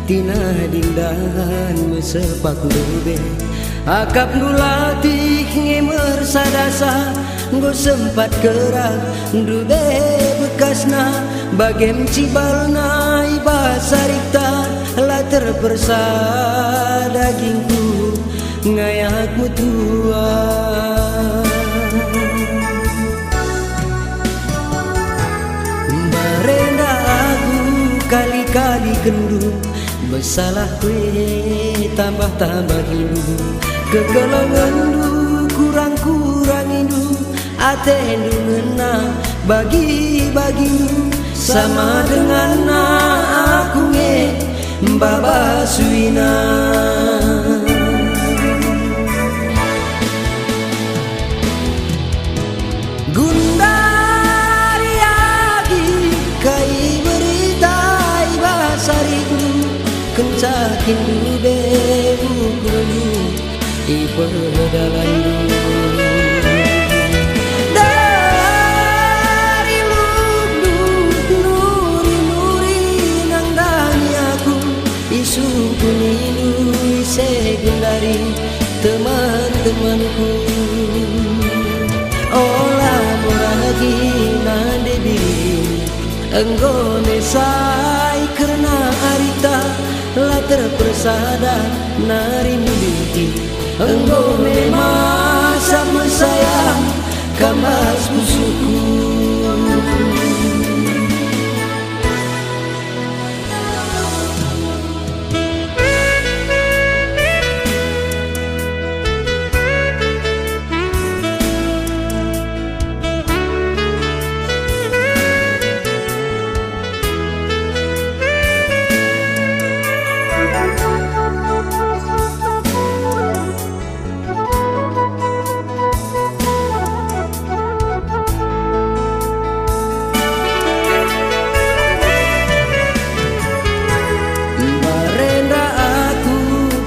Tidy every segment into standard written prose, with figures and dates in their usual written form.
tina dindan mesepak lube akap nulatih ngemer sadasa nggo sempat kerak lube bekasna bagem cibalna iba sarita la terpersa dagingku ngayak mutua barenda aku kali-kali kendu bersalah kue tambah-tambah hindu kegelongan du kurang-kurang hindu atendu ngena bagi-bagi sama dengan aku nge Baba Suina Gundari agi kai beritai basariku kencakin dube ukulu ipedalandu dari lulu nuri nang dani aku isu kuninu sekundari teman-temanku olah moragi nande diri enggone say karena arita la terpersada nari muliti enggone masa mesayang kamas musuhku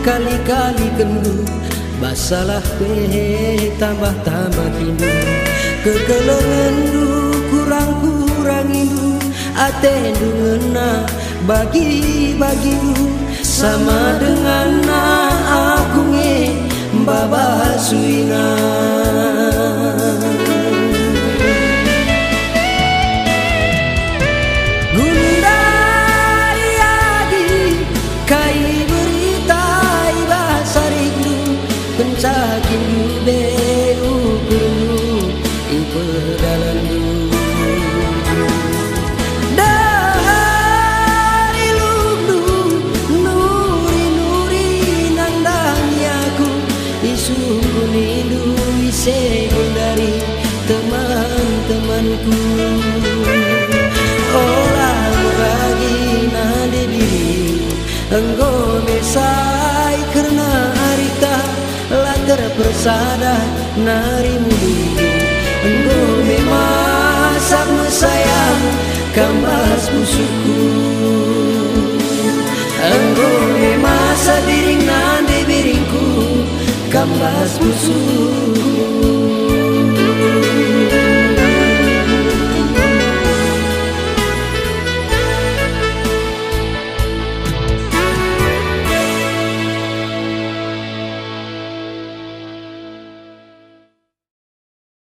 kali-kali kendu basalah kue tambah-tambah hindu kegelongan du kurang-kurang hindu atendu ngena bagi-bagi sama dengan aku nge Baba Suina Gundari agi kai pencakin dube ukulu ipedalandu dari lulu nuri nang dani aku isu kunindu sekundari teman-temanku olah moragi nade diri enggo mesai karena arita la terpersada nari muliti enggo memasak mesayang kambas musuhku enggo memasa diring nande biringku kambas musuh